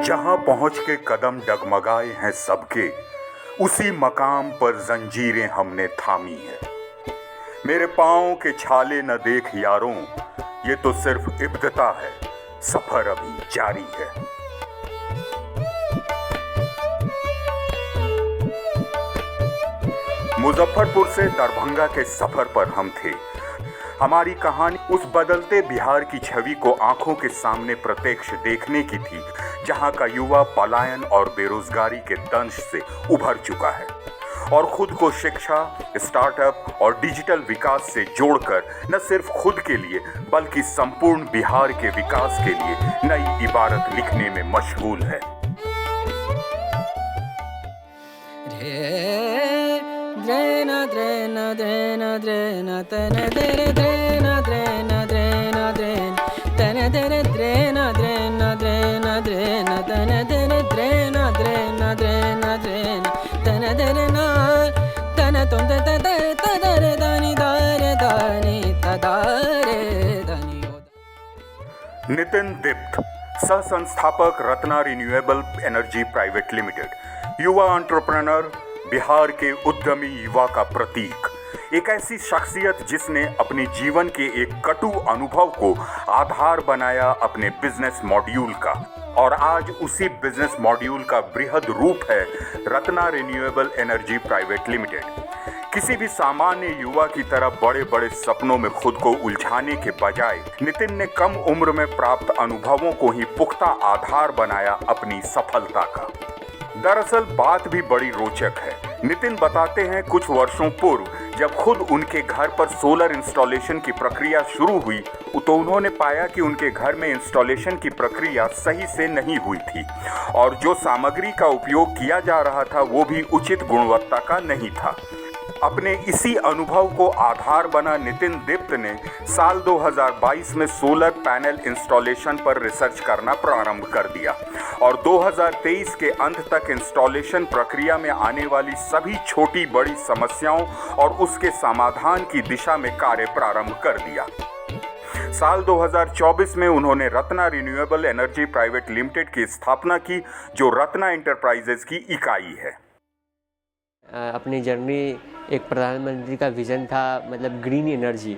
जहां पहुंच के कदम डगमगाए हैं सबके, उसी मकाम पर जंजीरें हमने थामी है। मेरे पाँव के छाले न देख यारों, ये तो सिर्फ इब्तिदा है, सफर अभी जारी है। मुजफ्फरपुर से दरभंगा के सफर पर हम थे। हमारी कहानी उस बदलते बिहार की छवि को आंखों के सामने प्रत्यक्ष देखने की थी, जहां का युवा पलायन और बेरोजगारी के दंश से उभर चुका है और खुद को शिक्षा, स्टार्टअप और डिजिटल विकास से जोड़कर न सिर्फ खुद के लिए बल्कि संपूर्ण बिहार के विकास के लिए नई इबारत लिखने में मशगूल है। नितिन दीप्त, सह संस्थापक Ratna renewable energy private limited, युवा एंटरप्रेन्योर, बिहार के उद्यमी युवा का प्रतीक, एक ऐसी शख्सियत जिसने अपने जीवन के एक कटु अनुभव को आधार बनाया अपने बिजनेस मॉड्यूल का, और आज उसी बिजनेस मॉड्यूल का बृहद रूप है Ratna renewable energy private limited. किसी भी सामान्य युवा की तरह बड़े बड़े सपनों में खुद को उलझाने के बजाय नितिन ने कम उम्र में प्राप्त अनुभवों को ही पुख्ता आधार बनाया अपनी सफलता का। दरअसल बात भी बड़ी रोचक है। नितिन बताते हैं कुछ वर्षों पूर्व जब खुद उनके घर पर सोलर इंस्टॉलेशन की प्रक्रिया शुरू हुई तो उन्होंने पाया कि उनके घर में इंस्टॉलेशन की प्रक्रिया सही से नहीं हुई थी और जो सामग्री का उपयोग किया जा रहा था वो भी उचित गुणवत्ता का नहीं था। अपने इसी अनुभव को आधार बना नितिन दीप्त ने साल 2022 में सोलर पैनल इंस्टॉलेशन पर रिसर्च करना प्रारंभ कर दिया और 2023 के अंत तक इंस्टॉलेशन प्रक्रिया में आने वाली सभी छोटी बड़ी समस्याओं और उसके समाधान की दिशा में कार्य प्रारंभ कर दिया। साल 2024 में उन्होंने Ratna renewable energy private limited की स्थापना की, जो रत्ना एंटरप्राइजेज की इकाई है। अपनी जर्नी एक प्रधानमंत्री का विज़न था, मतलब ग्रीन एनर्जी,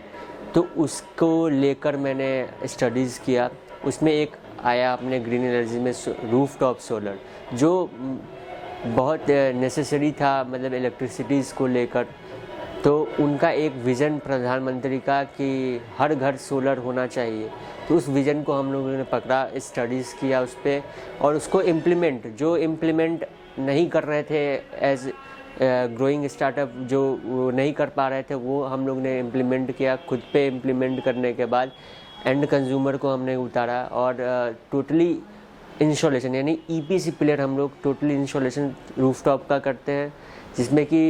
तो उसको लेकर मैंने स्टडीज़ किया। उसमें एक आया अपने ग्रीन एनर्जी में रूफटॉप सोलर, जो बहुत नेसेसरी था, मतलब इलेक्ट्रिसिटीज़ को लेकर। तो उनका एक विज़न प्रधानमंत्री का कि हर घर सोलर होना चाहिए, तो उस विज़न को हम लोगों ने पकड़ा, स्टडीज़ किया उस पर और उसको इम्प्लीमेंट नहीं कर रहे थे एज ग्रोइंग स्टार्टअप, जो वो नहीं कर पा रहे थे, वो हम लोग ने इम्प्लीमेंट किया। खुद पे इम्प्लीमेंट करने के बाद एंड कंज्यूमर को हमने उतारा और टोटली इंस्टॉलेशन, यानी ईपीसी प्लेयर हम लोग टोटली इंस्टॉलेशन रूफटॉप का करते हैं, जिसमें कि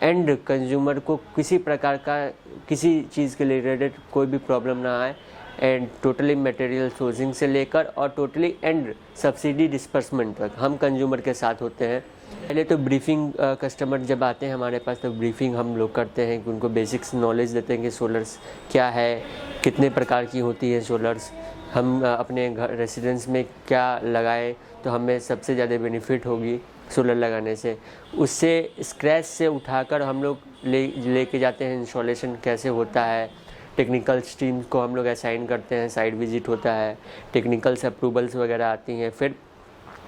एंड कंज्यूमर को किसी प्रकार का किसी चीज़ के रिलेटेड कोई भी प्रॉब्लम ना आए, एंड टोटली मटेरियल सोर्सिंग से लेकर और टोटली एंड सब्सिडी डिस्पर्समेंट तक हम कंज्यूमर के साथ होते हैं। पहले तो ब्रीफिंग, कस्टमर जब आते हैं हमारे पास तो ब्रीफिंग हम लोग करते हैं कि उनको बेसिक्स नॉलेज देते हैं कि सोलर्स क्या है, कितने प्रकार की होती है सोलर्स, हम अपने घर रेसिडेंस में क्या लगाएं तो हमें सबसे ज़्यादा बेनिफिट होगी सोलर लगाने से। उससे स्क्रैच से उठाकर हम लोग लेके जाते हैं, इंस्टॉलेशन कैसे होता है, टेक्निकल टीम को हम लोग असाइन करते हैं, साइट विजिट होता है, टेक्निकल्स अप्रूवल्स वगैरह आती हैं। फिर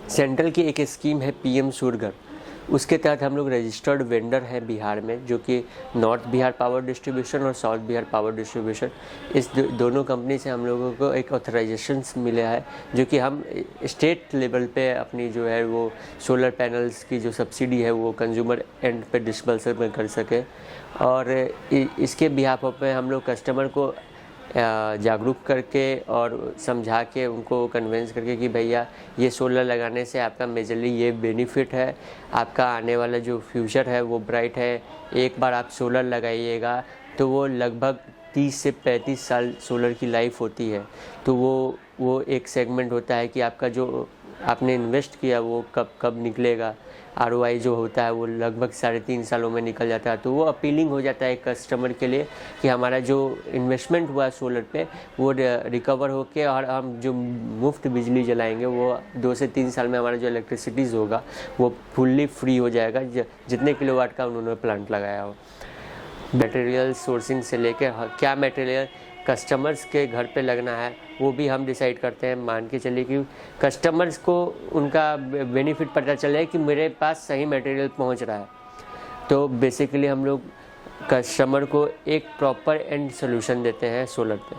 सेंट्रल की एक स्कीम है पीएम सूर्यघर, उसके तहत हम लोग रजिस्टर्ड वेंडर हैं बिहार में, जो कि नॉर्थ बिहार पावर डिस्ट्रीब्यूशन और साउथ बिहार पावर डिस्ट्रीब्यूशन, इस दोनों कंपनी से हम लोगों को एक ऑथराइजेशन मिला है, जो कि हम स्टेट लेवल पे अपनी जो है वो सोलर पैनल्स की जो सब्सिडी है वो कंज्यूमर एंड पे डिस्बर्सल में कर सके। और इसके बिहाफ पे हम लोग कस्टमर को जागरूक करके और समझा के उनको कन्विंस करके कि भैया ये सोलर लगाने से आपका मेजरली ये बेनिफिट है, आपका आने वाला जो फ्यूचर है वो ब्राइट है। एक बार आप सोलर लगाइएगा तो वो लगभग 30 से 35 साल सोलर की लाइफ होती है। तो वो एक सेगमेंट होता है कि आपका जो आपने इन्वेस्ट किया वो कब निकलेगा, ROI जो होता है वो लगभग 3.5 सालों में निकल जाता है। तो वो अपीलिंग हो जाता है कस्टमर के लिए कि हमारा जो इन्वेस्टमेंट हुआ सोलर पे वो रिकवर होके और हम जो मुफ्त बिजली जलाएंगे वो 2 से 3 साल में हमारा जो इलेक्ट्रिसिटीज़ होगा वो फुल्ली फ्री हो जाएगा, जितने किलोवाट का उन्होंने प्लांट लगाया हो। मटेरियल सोर्सिंग से लेके क्या मटेरियल कस्टमर्स के घर पे लगना है वो भी हम डिसाइड करते हैं। मान के चलिए कि कस्टमर्स को उनका बेनिफिट पता चले कि मेरे पास सही मटेरियल पहुंच रहा है, तो बेसिकली हम लोग कस्टमर को एक प्रॉपर एंड सोल्यूशन देते हैं सोलर पे।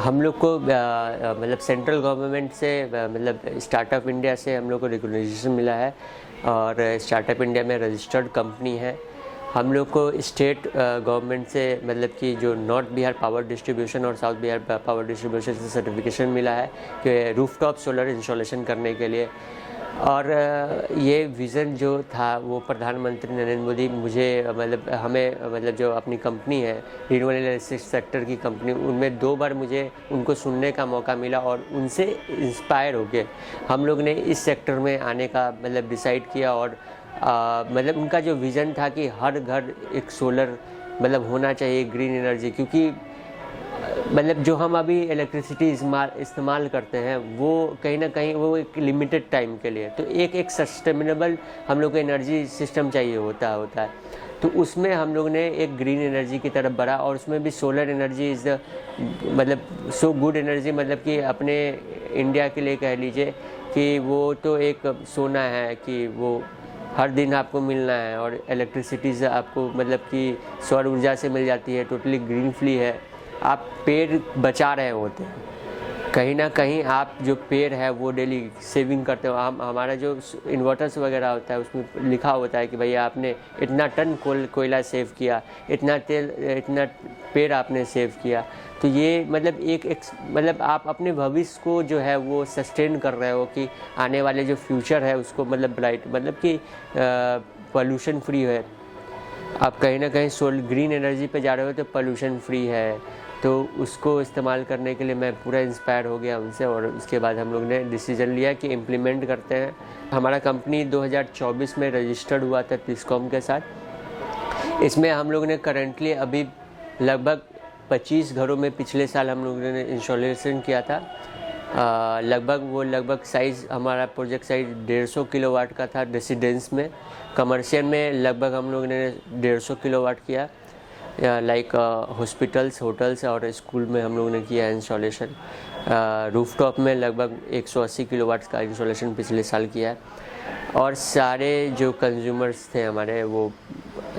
हम लोग को मतलब सेंट्रल गवर्नमेंट से मतलब स्टार्टअप इंडिया से हम लोग को रिकॉग्निशन मिला है और स्टार्टअप इंडिया में रजिस्टर्ड कंपनी है। हम लोग को स्टेट गवर्नमेंट से मतलब कि जो नॉर्थ बिहार पावर डिस्ट्रीब्यूशन और साउथ बिहार पावर डिस्ट्रीब्यूशन से सर्टिफिकेशन मिला है कि रूफटॉप सोलर इंस्टॉलेशन करने के लिए। और ये विज़न जो था वो प्रधानमंत्री नरेंद्र मोदी मुझे मतलब हमें मतलब जो अपनी कंपनी है रिन्यूएबल एनर्जी सेक्टर की कंपनी, उनमें 2 बार मुझे उनको सुनने का मौका मिला और उनसे इंस्पायर होके हम लोग ने इस सेक्टर में आने का मतलब डिसाइड किया। और मतलब उनका जो विज़न था कि हर घर एक सोलर मतलब होना चाहिए, ग्रीन एनर्जी, क्योंकि मतलब जो हम अभी इलेक्ट्रिसिटी इस्तेमाल करते हैं वो कहीं ना कहीं वो एक लिमिटेड टाइम के लिए, तो एक सस्टेनेबल हम लोग को एनर्जी सिस्टम चाहिए होता है। तो उसमें हम लोग ने एक ग्रीन एनर्जी की तरफ बढ़ा और उसमें भी सोलर एनर्जी इज़ मतलब सो गुड एनर्जी, मतलब कि अपने इंडिया के लिए कह लीजिए कि वो तो एक सोना है कि वो हर दिन आपको मिलना है और इलेक्ट्रिसिटी से आपको मतलब कि सौर ऊर्जा से मिल जाती है, टोटली ग्रीन फ्री है। आप पेड़ बचा रहे होते हैं, कहीं ना कहीं आप जो पेड़ है वो डेली सेविंग करते हो। हमारा जो इन्वर्टर्स वगैरह होता है उसमें लिखा होता है कि भैया आपने इतना टन कोयला सेव किया, इतना तेल, इतना पेड़ आपने सेव किया। तो ये मतलब एक मतलब आप अपने भविष्य को जो है वो सस्टेन कर रहे हो कि आने वाले जो फ्यूचर है उसको मतलब ब्राइट, मतलब कि पोल्यूशन फ्री है। आप कहीं ना कहीं ग्रीन एनर्जी पे जा रहे हो तो पोल्यूशन फ्री है, तो उसको इस्तेमाल करने के लिए मैं पूरा इंस्पायर हो गया उनसे। और उसके बाद हम लोग ने डिसीजन लिया कि इम्प्लीमेंट करते हैं। हमारा कंपनी 2024 में रजिस्टर्ड हुआ था तिस्कॉम के साथ। इसमें हम लोग ने करेंटली अभी लगभग 25 घरों में पिछले साल हम लोगों ने इंस्टॉलेशन किया था। लगभग साइज़ हमारा प्रोजेक्ट साइज़ 150 किलोवाट का था रेसिडेंस में। कमर्शियल में लगभग हम लोगों ने 150 किलोवाट किया, लाइक हॉस्पिटल्स, होटल्स और स्कूल में हम लोगों ने किया इंस्टॉलेशन। रूफटॉप में लगभग 180 किलोवाट का इंस्टॉलेशन पिछले साल किया है। और सारे जो कंज्यूमर्स थे हमारे वो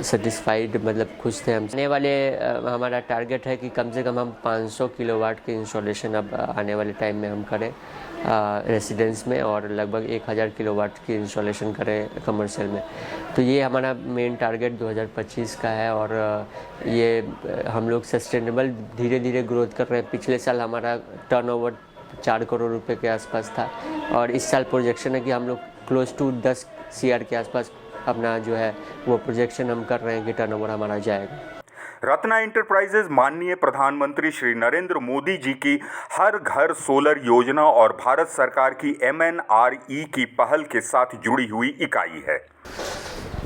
सेटिस्फाइड, मतलब खुश थे। हम आने वाले हमारा टारगेट है कि कम से कम हम 500 किलोवाट के इंस्टॉलेशन अब आने वाले टाइम में हम करें रेसिडेंस में, और लगभग 1000 किलोवाट की इंस्टॉलेशन करें कमर्शियल में। तो ये हमारा मेन टारगेट 2025 का है। और ये हम लोग सस्टेनेबल धीरे धीरे ग्रोथ कर रहे हैं। पिछले साल हमारा टर्नओवर 4 करोड़ रुपए के आसपास था और इस साल प्रोजेक्शन है कि हम लोग क्लोज टू 10 CR के आसपास अपना जो है वो प्रोजेक्शन हम कर रहे हैं कि टर्नओवर हमारा जाएगा। रत्ना इंटरप्राइजेज माननीय प्रधानमंत्री श्री नरेंद्र मोदी जी की हर घर सोलर योजना और भारत सरकार की MNRE की पहल के साथ जुड़ी हुई इकाई है।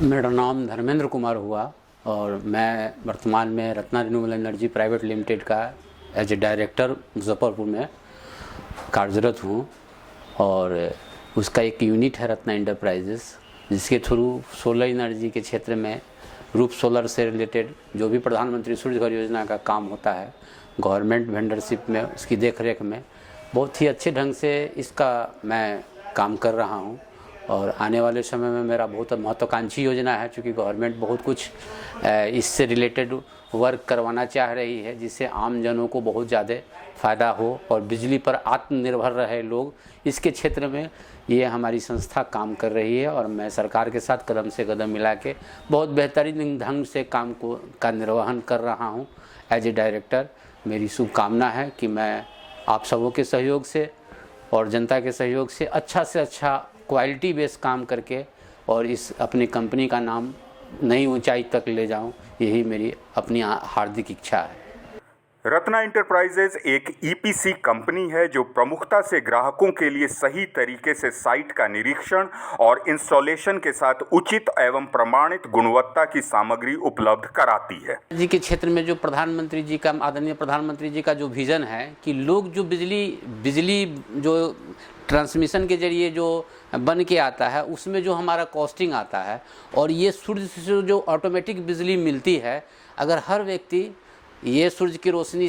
मेरा नाम धर्मेंद्र कुमार हुआ और मैं वर्तमान में Ratna renewable energy private limited का एज ए डायरेक्टर मुजफ्फरपुर में कार्यरत हूँ। और उसका एक यूनिट है रत्ना इंटरप्राइजेस, जिसके थ्रू सोलर एनर्जी के क्षेत्र में रूफ सोलर से रिलेटेड जो भी प्रधानमंत्री सूर्य घर योजना का काम होता है गवर्नमेंट वेंडरशिप में, उसकी देखरेख में बहुत ही अच्छे ढंग से इसका मैं काम कर रहा हूँ। और आने वाले समय में मेरा बहुत महत्वाकांक्षी योजना है, क्योंकि गवर्नमेंट बहुत कुछ इससे रिलेटेड वर्क करवाना चाह रही है, जिससे आम जनों को बहुत ज़्यादा फ़ायदा हो और बिजली पर आत्मनिर्भर रहे लोग। इसके क्षेत्र में ये हमारी संस्था काम कर रही है और मैं सरकार के साथ कदम से कदम मिला के बहुत बेहतरीन ढंग से काम का निर्वहन कर रहा हूँ एज ए डायरेक्टर। मेरी शुभकामना है कि मैं आप सबों के सहयोग से और जनता के सहयोग से अच्छा क्वालिटी बेस्ड काम करके और इस अपनी कंपनी का नाम नई ऊंचाई तक ले जाऊं, यही मेरी अपनी हार्दिक इच्छा है। रत्ना इंटरप्राइजेज एक ईपीसी कंपनी है जो प्रमुखता से ग्राहकों के लिए सही तरीके से साइट का निरीक्षण और इंस्टॉलेशन के साथ उचित एवं प्रमाणित गुणवत्ता की सामग्री उपलब्ध कराती है। जी के क्षेत्र में जो प्रधानमंत्री जी का, आदरणीय प्रधानमंत्री जी का जो विजन है कि लोग जो बिजली जो ट्रांसमिशन के जरिए जो बन के आता है उसमें जो हमारा कॉस्टिंग आता है, और ये सूर्य से जो ऑटोमेटिक बिजली मिलती है, अगर हर व्यक्ति ये सूरज की रोशनी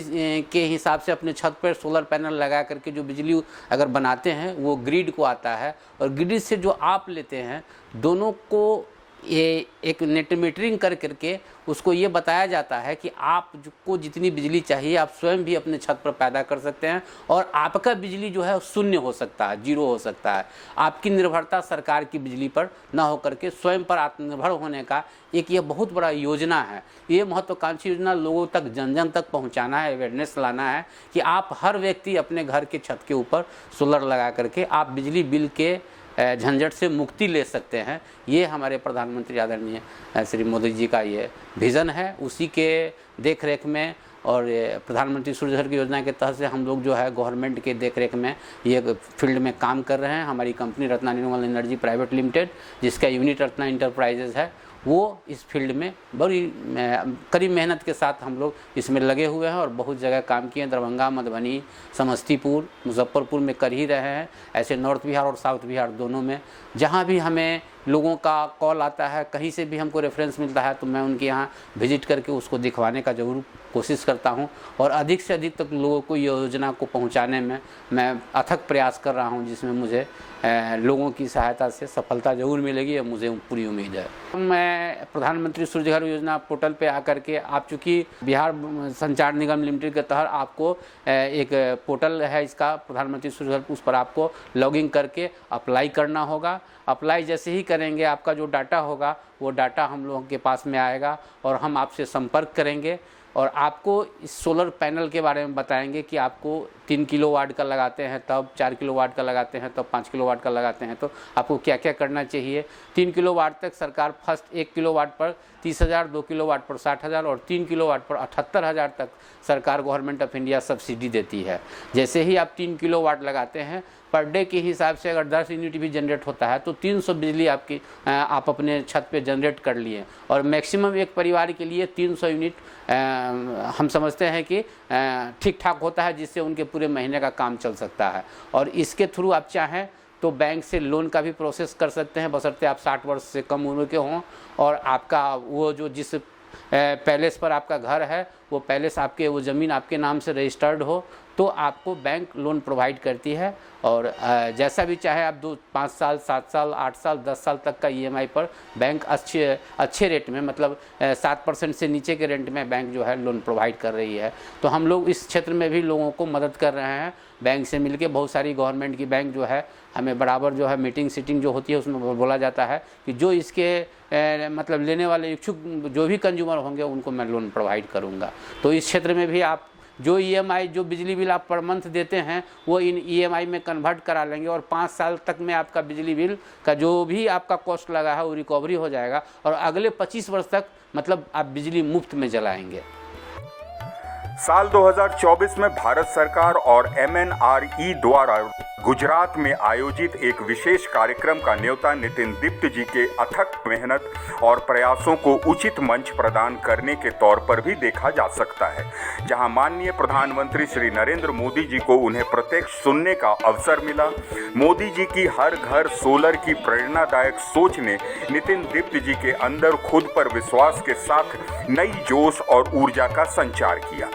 के हिसाब से अपने छत पर सोलर पैनल लगा करके जो बिजली अगर बनाते हैं वो ग्रिड को आता है, और ग्रिड से जो आप लेते हैं दोनों को ये एक नेट मीटरिंग कर करके उसको ये बताया जाता है कि आपको जितनी बिजली चाहिए आप स्वयं भी अपने छत पर पैदा कर सकते हैं, और आपका बिजली जो है शून्य हो सकता है, जीरो हो सकता है। आपकी निर्भरता सरकार की बिजली पर ना हो करके स्वयं पर आत्मनिर्भर होने का एक ये बहुत बड़ा योजना है। ये महत्वाकांक्षी योजना लोगों तक, जन जन तक पहुंचाना है, अवेयरनेस लाना है कि आप हर व्यक्ति अपने घर के छत के ऊपर सोलर लगा करके आप बिजली बिल के झंझट से मुक्ति ले सकते हैं। ये हमारे प्रधानमंत्री आदरणीय श्री मोदी जी का ये विज़न है। उसी के देख रेख में और प्रधानमंत्री सूर्य घर की योजना के तहत से हम लोग जो है गवर्नमेंट के देख रेख में ये फील्ड में काम कर रहे हैं। हमारी company Ratna renewable energy private limited, जिसका यूनिट रत्ना इंटरप्राइजेज है, वो इस फील्ड में बड़ी कड़ी मेहनत के साथ हम लोग इसमें लगे हुए हैं और बहुत जगह काम किए हैं। दरभंगा, मधुबनी, समस्तीपुर, मुजफ्फरपुर में कर ही रहे हैं। ऐसे नॉर्थ बिहार और साउथ बिहार दोनों में जहाँ भी हमें लोगों का कॉल आता है, कहीं से भी हमको रेफरेंस मिलता है, तो मैं उनके यहाँ विजिट करके उसको दिखवाने का ज़रूर कोशिश करता हूँ, और अधिक से अधिक तक लोगों को योजना को पहुँचाने में मैं अथक प्रयास कर रहा हूँ, जिसमें मुझे लोगों की सहायता से सफलता ज़रूर मिलेगी, और मुझे पूरी उम्मीद है। मैं प्रधानमंत्री सूर्य घर योजना पोर्टल पे आकर के, आप चूँकि बिहार संचार निगम लिमिटेड के तहत आपको एक पोर्टल है इसका प्रधानमंत्री सूर्य घर, उस पर आपको लॉगिन करके अप्लाई करना होगा। अप्लाई जैसे ही करेंगे आपका जो डाटा होगा वो डाटा हम लोगों के पास में आएगा, और हम आपसे संपर्क करेंगे और आपको इस सोलर पैनल के बारे में बताएंगे कि आपको 3 किलोवाट का लगाते हैं तब, 4 किलोवाट का लगाते हैं तब, 5 किलोवाट का लगाते हैं तो आपको क्या क्या करना चाहिए। 3 किलोवाट तक सरकार फर्स्ट 1 किलोवाट पर 30,000, 2 किलोवाट पर 60,000 और 3 किलोवाट पर 78,000 तक सरकार गवर्नमेंट ऑफ इंडिया सब्सिडी देती है। जैसे ही आप 3 किलोवाट लगाते हैं, पर डे के हिसाब से अगर 10 यूनिट भी जनरेट होता है तो 300 बिजली आप अपने छत पे जनरेट कर लिए, और मैक्सिमम एक परिवार के लिए 300 यूनिट हम समझते हैं कि ठीक ठाक होता है, जिससे उनके पूरे महीने का काम चल सकता है। और इसके थ्रू आप चाहें तो बैंक से लोन का भी प्रोसेस कर सकते हैं, बशर्ते आप 60 वर्ष से कम उम्र के हों, और आपका वो जो जिस पैलेस पर आपका घर है वो पैलेस आपके, वो ज़मीन आपके नाम से रजिस्टर्ड हो, तो आपको बैंक लोन प्रोवाइड करती है। और जैसा भी चाहे आप 5 साल, 7 साल, 8 साल, 10 साल तक का EMI पर बैंक अच्छे रेट में, मतलब 7% से नीचे के रेट में बैंक जो है लोन प्रोवाइड कर रही है। तो हम लोग इस क्षेत्र में भी लोगों को मदद कर रहे हैं। बैंक से मिलके बहुत सारी गवर्नमेंट की बैंक जो है हमें बराबर जो है मीटिंग सीटिंग जो होती है उसमें बोला जाता है कि जो इसके मतलब लेने वाले इच्छुक जो भी कंज्यूमर होंगे उनको मैं लोन प्रोवाइड करूँगा। तो इस क्षेत्र में भी आप जो EMI, जो बिजली बिल आप पर मंथ देते हैं वो इन EMI में कन्वर्ट करा लेंगे, और 5 साल तक में आपका बिजली बिल का जो भी आपका कॉस्ट लगा है वो रिकवरी हो जाएगा, और अगले 25 वर्ष तक मतलब आप बिजली मुफ्त में जलाएंगे। साल 2024 में भारत सरकार और MNRE द्वारा गुजरात में आयोजित एक विशेष कार्यक्रम का न्योता नितिन दीप्त जी के अथक मेहनत और प्रयासों को उचित मंच प्रदान करने के तौर पर भी देखा जा सकता है, जहां माननीय प्रधानमंत्री श्री नरेंद्र मोदी जी को उन्हें प्रत्यक्ष सुनने का अवसर मिला। मोदी जी की हर घर सोलर की प्रेरणादायक सोच ने नितिन दीप्त जी के अंदर खुद पर विश्वास के साथ नई जोश और ऊर्जा का संचार किया,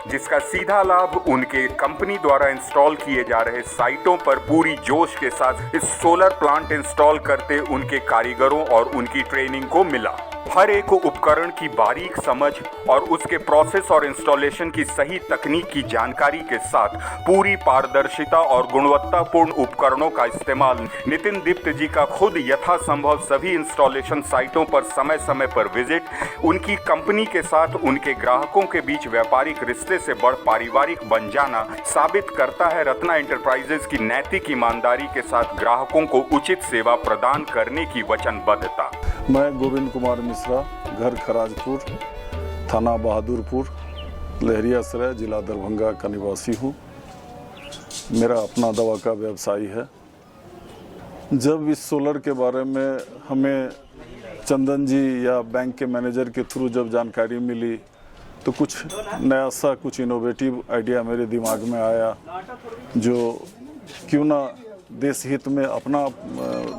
जिसका सीधा लाभ उनके कंपनी द्वारा इंस्टॉल किए जा रहे साइटों पर पूरी जोश के साथ इस सोलर प्लांट इंस्टॉल करते उनके कारीगरों और उनकी ट्रेनिंग को मिला। हर एक उपकरण की बारीक समझ और उसके प्रोसेस और इंस्टॉलेशन की सही तकनीक की जानकारी के साथ पूरी पारदर्शिता और गुणवत्तापूर्ण उपकरणों का इस्तेमाल नितिन दीप्त जी का खुद यथासंभव सभी इंस्टॉलेशन साइटों पर समय समय पर विजिट, उनकी कंपनी के साथ उनके ग्राहकों के बीच व्यापारिक रिश्ते से बढ़ पारिवारिक बन जाना साबित करता है रत्ना इंटरप्राइजेज की नैतिक ईमानदारी के साथ ग्राहकों को उचित सेवा प्रदान करने की वचनबद्धता। मैं गोविंद कुमार मिश्रा, घर खराजपुर, थाना बहादुरपुर, लहरियासराय, जिला दरभंगा का निवासी हूँ। मेरा अपना दवा का व्यवसाय है। जब इस सोलर के बारे में हमें चंदन जी या बैंक के मैनेजर के थ्रू जब जानकारी मिली तो कुछ नया सा, कुछ इनोवेटिव आइडिया मेरे दिमाग में आया, जो क्यों ना देश हित में अपना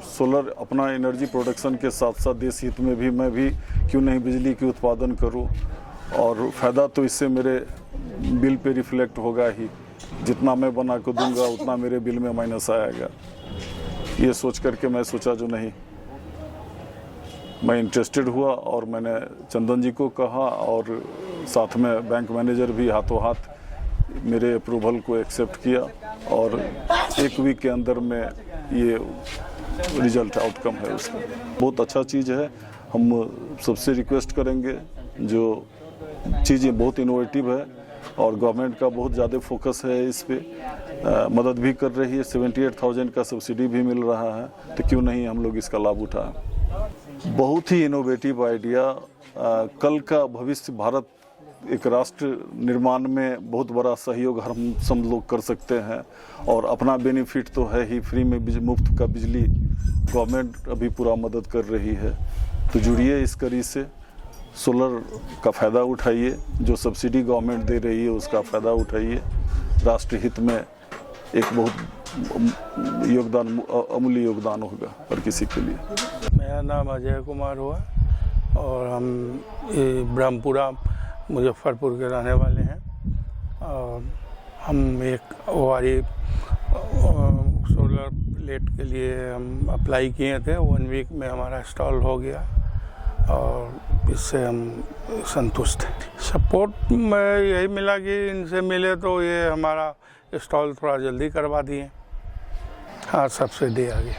सोलर, अपना एनर्जी प्रोडक्शन के साथ साथ देश हित में भी मैं भी क्यों नहीं बिजली की उत्पादन करूं, और फ़ायदा तो इससे मेरे बिल पे रिफ्लेक्ट होगा ही। जितना मैं बना के दूंगा उतना मेरे बिल में माइनस आएगा। ये सोच करके मैं सोचा जो नहीं, मैं इंटरेस्टेड हुआ और मैंने चंदन जी को कहा, और साथ में बैंक मैनेजर भी हाथों हाथ मेरे अप्रूवल को एक्सेप्ट किया, और एक वीक के अंदर में ये रिजल्ट आउटकम है उसका। बहुत अच्छा चीज़ है। हम सबसे रिक्वेस्ट करेंगे, जो चीज़ें बहुत इनोवेटिव है और गवर्नमेंट का बहुत ज़्यादा फोकस है इस पे, मदद भी कर रही है। 78,000 का सब्सिडी भी मिल रहा है, तो क्यों नहीं हम लोग इसका लाभ उठाएं। बहुत ही इनोवेटिव आइडिया। कल का भविष्य, भारत एक राष्ट्र निर्माण में बहुत बड़ा सहयोग हम सब लोग कर सकते हैं, और अपना बेनिफिट तो है ही, फ्री में मुफ्त का बिजली गवर्नमेंट अभी पूरा मदद कर रही है। तो जुड़िए इस कड़ी से, सोलर का फ़ायदा उठाइए, जो सब्सिडी गवर्नमेंट दे रही है उसका फ़ायदा उठाइए। राष्ट्र हित में एक बहुत योगदान, अमूल्य योगदान होगा हर किसी के लिए। मेरा नाम अजय कुमार हुआ और हम ये ब्रह्मपुरा मुजफ्फरपुर के रहने वाले हैं। और हम एक ओआरई सोलर प्लेट के लिए हम अप्लाई किए थे। 1 वीक में हमारा इंस्टॉल हो गया और इससे हम संतुष्ट हैं। सपोर्ट में यही मिला कि इनसे मिले तो ये हमारा इंस्टॉल थोड़ा जल्दी करवा दिए। हाँ, सब्सिडी आ गई।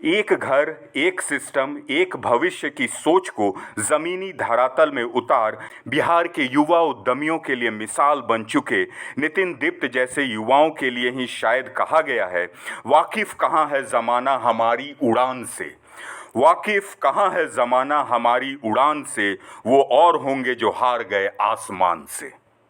एक घर, एक सिस्टम, एक भविष्य की सोच को जमीनी धरातल में उतार बिहार के युवा उद्यमियों के लिए मिसाल बन चुके नितिन दीप्त जैसे युवाओं के लिए ही शायद कहा गया है, वाकिफ कहाँ है ज़माना हमारी उड़ान से। वाकिफ कहाँ है ज़माना हमारी उड़ान से, वो और होंगे जो हार गए आसमान से।